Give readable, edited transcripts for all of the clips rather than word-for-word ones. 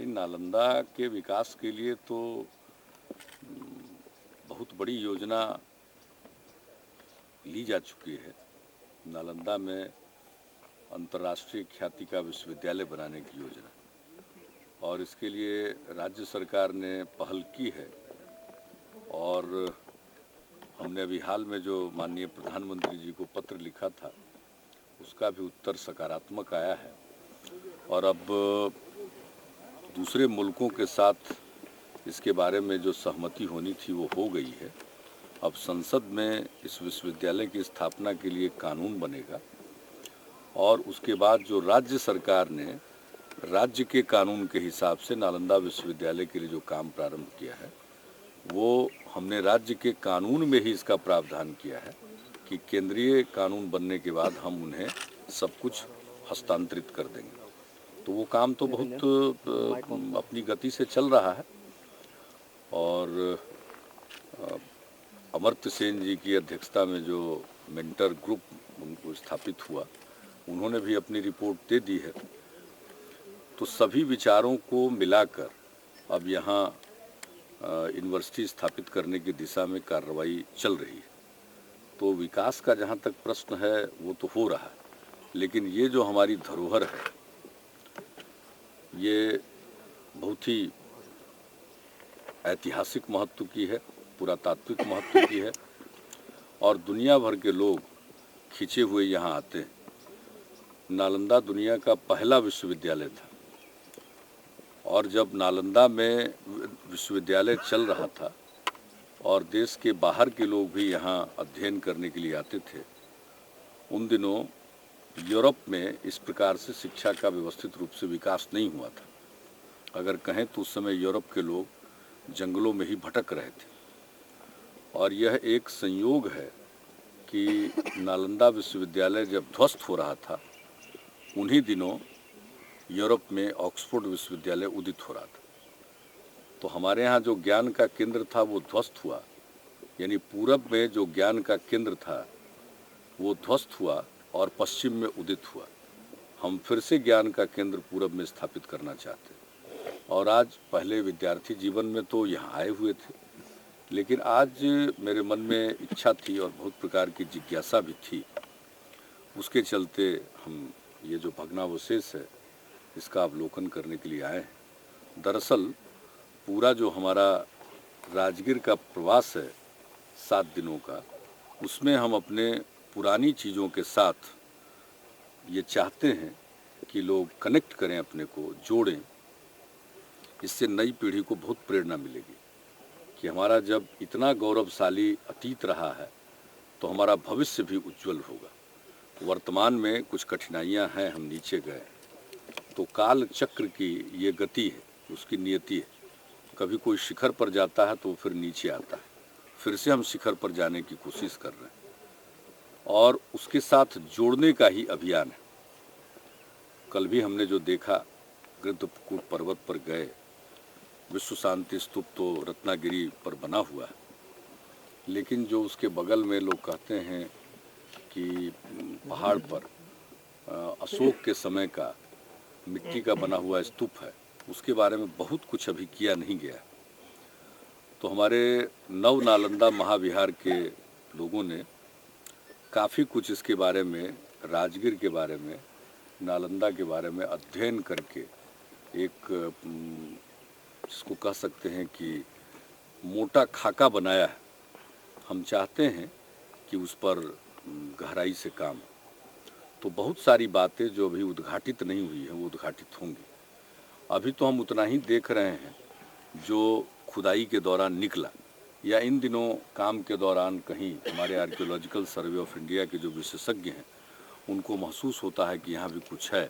नहीं, नालंदा के विकास के लिए तो बहुत बड़ी योजना ली जा चुकी है। नालंदा में अंतर्राष्ट्रीय ख्याति का विश्वविद्यालय बनाने की योजना, और इसके लिए राज्य सरकार ने पहल की है। और हमने अभी हाल में जो माननीय प्रधानमंत्री जी को पत्र लिखा था, उसका भी उत्तर सकारात्मक आया है। और अब दूसरे मुल्कों के साथ इसके बारे में जो सहमति होनी थी वो हो गई है। अब संसद में इस विश्वविद्यालय की स्थापना के लिए कानून बनेगा, और उसके बाद जो राज्य सरकार ने राज्य के कानून के हिसाब से नालंदा विश्वविद्यालय के लिए जो काम प्रारंभ किया है, वो हमने राज्य के कानून में ही इसका प्रावधान किया है कि केंद्रीय कानून बनने के बाद हम उन्हें सब कुछ हस्तांतरित कर देंगे। तो वो काम तो बहुत अपनी गति से चल रहा है। और अमर्त्य सेन जी की अध्यक्षता में जो मेंटर ग्रुप उनको स्थापित हुआ, उन्होंने भी अपनी रिपोर्ट दे दी है। तो सभी विचारों को मिलाकर अब यहाँ यूनिवर्सिटी स्थापित करने की दिशा में कार्रवाई चल रही है। तो विकास का जहाँ तक प्रश्न है वो तो हो रहा है, लेकिन ये जो हमारी धरोहर है ये बहुत ही ऐतिहासिक महत्व की है, पुरातात्विक महत्व की है, और दुनिया भर के लोग खींचे हुए यहाँ आते हैं। नालंदा दुनिया का पहला विश्वविद्यालय था, और जब नालंदा में विश्वविद्यालय चल रहा था और देश के बाहर के लोग भी यहाँ अध्ययन करने के लिए आते थे, उन दिनों यूरोप में इस प्रकार से शिक्षा का व्यवस्थित रूप से विकास नहीं हुआ था। अगर कहें तो उस समय यूरोप के लोग जंगलों में ही भटक रहे थे। और यह एक संयोग है कि नालंदा विश्वविद्यालय जब ध्वस्त हो रहा था, उन्हीं दिनों यूरोप में ऑक्सफोर्ड विश्वविद्यालय उदित हो रहा था। तो हमारे यहाँ जो ज्ञान का केंद्र था वो ध्वस्त हुआ, यानी पूरब में जो ज्ञान का केंद्र था वो ध्वस्त हुआ और पश्चिम में उदित हुआ। हम फिर से ज्ञान का केंद्र पूरब में स्थापित करना चाहते हैं। और आज पहले विद्यार्थी जीवन में तो यहाँ आए हुए थे, लेकिन आज मेरे मन में इच्छा थी और बहुत प्रकार की जिज्ञासा भी थी। उसके चलते हम ये जो भग्नावशेष है इसका अवलोकन करने के लिए आए हैं। दरअसल पूरा जो हमारा राजगीर का प्रवास है 7 दिनों का, उसमें हम अपने पुरानी चीज़ों के साथ ये चाहते हैं कि लोग कनेक्ट करें, अपने को जोड़ें। इससे नई पीढ़ी को बहुत प्रेरणा मिलेगी कि हमारा जब इतना गौरवशाली अतीत रहा है तो हमारा भविष्य भी उज्जवल होगा। वर्तमान में कुछ कठिनाइयां हैं, हम नीचे गए तो काल चक्र की ये गति है, उसकी नियति है। कभी कोई शिखर पर जाता है तो फिर नीचे आता है, फिर से हम शिखर पर जाने की कोशिश कर रहे हैं, और उसके साथ जोड़ने का ही अभियान है। कल भी हमने जो देखा, गृद्धकूट पर्वत पर गए, विश्व शांति स्तूप तो रत्नागिरी पर बना हुआ है, लेकिन जो उसके बगल में लोग कहते हैं कि पहाड़ पर अशोक के समय का मिट्टी का बना हुआ स्तूप है, उसके बारे में बहुत कुछ अभी किया नहीं गया। तो हमारे नव नालंदा महाविहार के लोगों ने काफ़ी कुछ इसके बारे में, राजगीर के बारे में, नालंदा के बारे में अध्ययन करके एक जिसको कह सकते हैं कि मोटा खाका बनाया है। हम चाहते हैं कि उस पर गहराई से काम। तो बहुत सारी बातें जो अभी उद्घाटित नहीं हुई है वो उद्घाटित होंगी। अभी तो हम उतना ही देख रहे हैं जो खुदाई के दौरान निकला, या इन दिनों काम के दौरान कहीं हमारे आर्कियोलॉजिकल सर्वे ऑफ इंडिया के जो विशेषज्ञ हैं उनको महसूस होता है कि यहाँ भी कुछ है,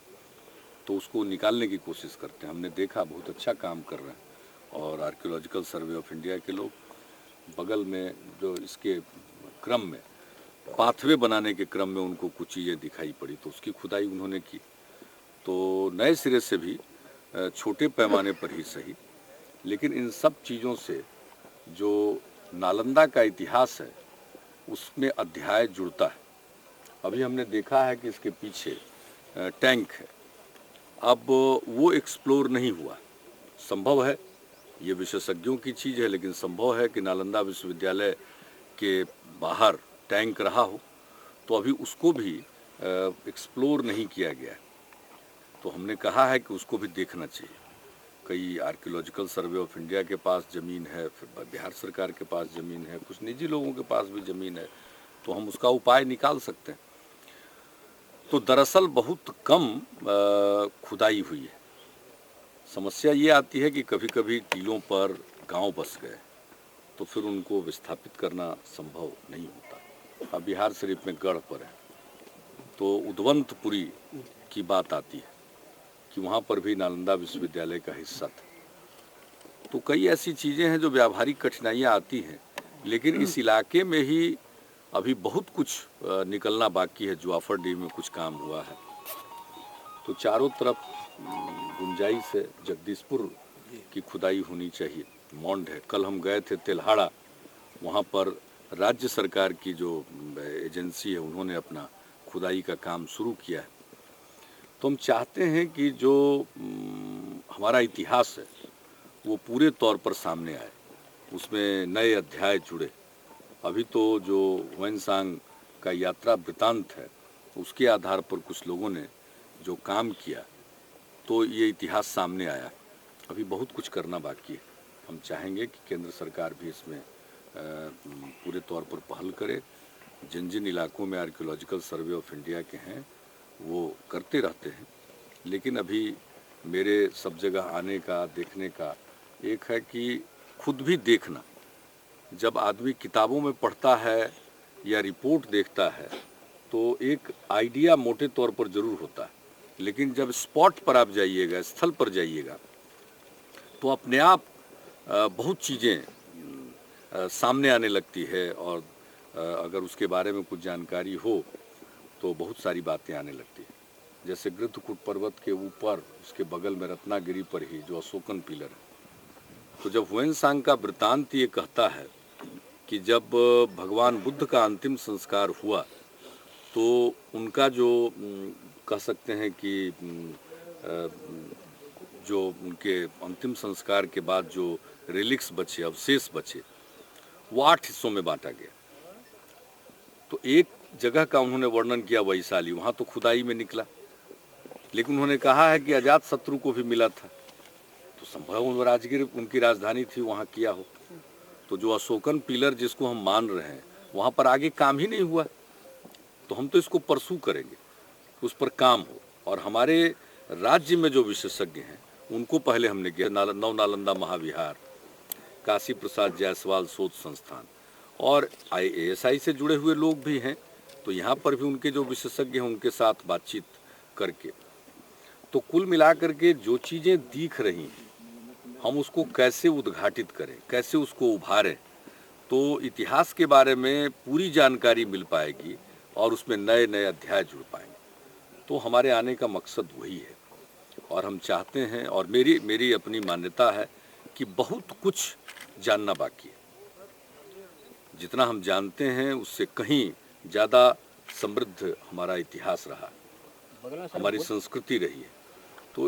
तो उसको निकालने की कोशिश करते हैं। हमने देखा बहुत अच्छा काम कर रहे हैं, और आर्कियोलॉजिकल सर्वे ऑफ इंडिया के लोग बगल में जो इसके क्रम में पाथवे बनाने के क्रम में उनको कुछ चीज़ें दिखाई पड़ी, तो उसकी खुदाई उन्होंने की। तो नए सिरे से भी, छोटे पैमाने पर ही सही, लेकिन इन सब चीज़ों से जो नालंदा का इतिहास है उसमें अध्याय जुड़ता है। अभी हमने देखा है कि इसके पीछे टैंक है, अब वो एक्सप्लोर नहीं हुआ। संभव है, ये विशेषज्ञों की चीज़ है, लेकिन संभव है कि नालंदा विश्वविद्यालय के बाहर टैंक रहा हो, तो अभी उसको भी एक्सप्लोर नहीं किया गया है। तो हमने कहा है कि उसको भी देखना चाहिए। कई आर्कियोलॉजिकल सर्वे ऑफ इंडिया के पास ज़मीन है, फिर बिहार सरकार के पास ज़मीन है, कुछ निजी लोगों के पास भी ज़मीन है, तो हम उसका उपाय निकाल सकते हैं। तो दरअसल बहुत कम खुदाई हुई है। समस्या ये आती है कि कभी कभी टीलों पर गांव बस गए, तो फिर उनको विस्थापित करना संभव नहीं होता। अब बिहार शरीफ में गढ़ पर है, तो उद्वंतपुरी की बात आती है कि वहाँ पर भी नालंदा विश्वविद्यालय का हिस्सा था। तो कई ऐसी चीज़ें हैं जो व्यावहारिक कठिनाइयाँ आती हैं, लेकिन इस इलाके में ही अभी बहुत कुछ निकलना बाकी है। जुआफरडीह में कुछ काम हुआ है, तो चारों तरफ गुंजाइश है। जगदीशपुर की खुदाई होनी चाहिए, मौंड है। कल हम गए थे तेल्हाड़ा, वहाँ पर राज्य सरकार की जो एजेंसी है उन्होंने अपना खुदाई का काम शुरू किया है। तो हम चाहते हैं कि जो हमारा इतिहास है वो पूरे तौर पर सामने आए, उसमें नए अध्याय जुड़े। अभी तो जो ह्वेनसांग का यात्रा वृतांत है उसके आधार पर कुछ लोगों ने जो काम किया, तो ये इतिहास सामने आया। अभी बहुत कुछ करना बाकी है। हम चाहेंगे कि केंद्र सरकार भी इसमें पूरे तौर पर पहल करे। जिन जिन इलाकों में आर्कियोलॉजिकल सर्वे ऑफ इंडिया के हैं वो करते रहते हैं, लेकिन अभी मेरे सब जगह आने का, देखने का एक है कि खुद भी देखना। जब आदमी किताबों में पढ़ता है या रिपोर्ट देखता है तो एक आइडिया मोटे तौर पर ज़रूर होता है, लेकिन जब स्पॉट पर आप जाइएगा, स्थल पर जाइएगा, तो अपने आप बहुत चीज़ें सामने आने लगती है। और अगर उसके बारे में कुछ जानकारी हो तो बहुत सारी बातें आने लगती है। जैसे गृद्धकूट पर्वत के ऊपर उसके बगल में रत्नागिरी पर ही जो अशोकन पिलर है, तो जब ह्वेनसांग का वृतांत ये कहता है कि जब भगवान बुद्ध का अंतिम संस्कार हुआ तो उनका जो कह सकते हैं कि जो उनके अंतिम संस्कार के बाद जो रिलिक्स बचे, अवशेष बचे, वो 8 हिस्सों में बांटा गया। तो एक जगह का उन्होंने वर्णन किया वैशाली, वहाँ तो खुदाई में निकला, लेकिन उन्होंने कहा है कि अजात शत्रु को भी मिला था, तो संभव राजगीर उनकी राजधानी थी, वहाँ किया हो। तो जो अशोकन पिलर जिसको हम मान रहे हैं वहाँ पर आगे काम ही नहीं हुआ, तो हम तो इसको परसू करेंगे, उस पर काम हो। और हमारे राज्य में जो विशेषज्ञ हैं उनको पहले हमने किया, नव नालंदा महाविहार, काशी प्रसाद जायसवाल शोध संस्थान और ASI से जुड़े हुए लोग भी हैं, तो यहाँ पर भी उनके जो विशेषज्ञ हैं उनके साथ बातचीत करके, तो कुल मिलाकर के जो चीज़ें दिख रही हैं हम उसको कैसे उद्घाटित करें, कैसे उसको उभारें, तो इतिहास के बारे में पूरी जानकारी मिल पाएगी और उसमें नए नए अध्याय जुड़ पाएंगे। तो हमारे आने का मकसद वही है और हम चाहते हैं, और मेरी अपनी मान्यता है कि बहुत कुछ जानना बाकी है। जितना हम जानते हैं उससे कहीं ज़्यादा समृद्ध हमारा इतिहास रहा, हमारी संस्कृति रही है।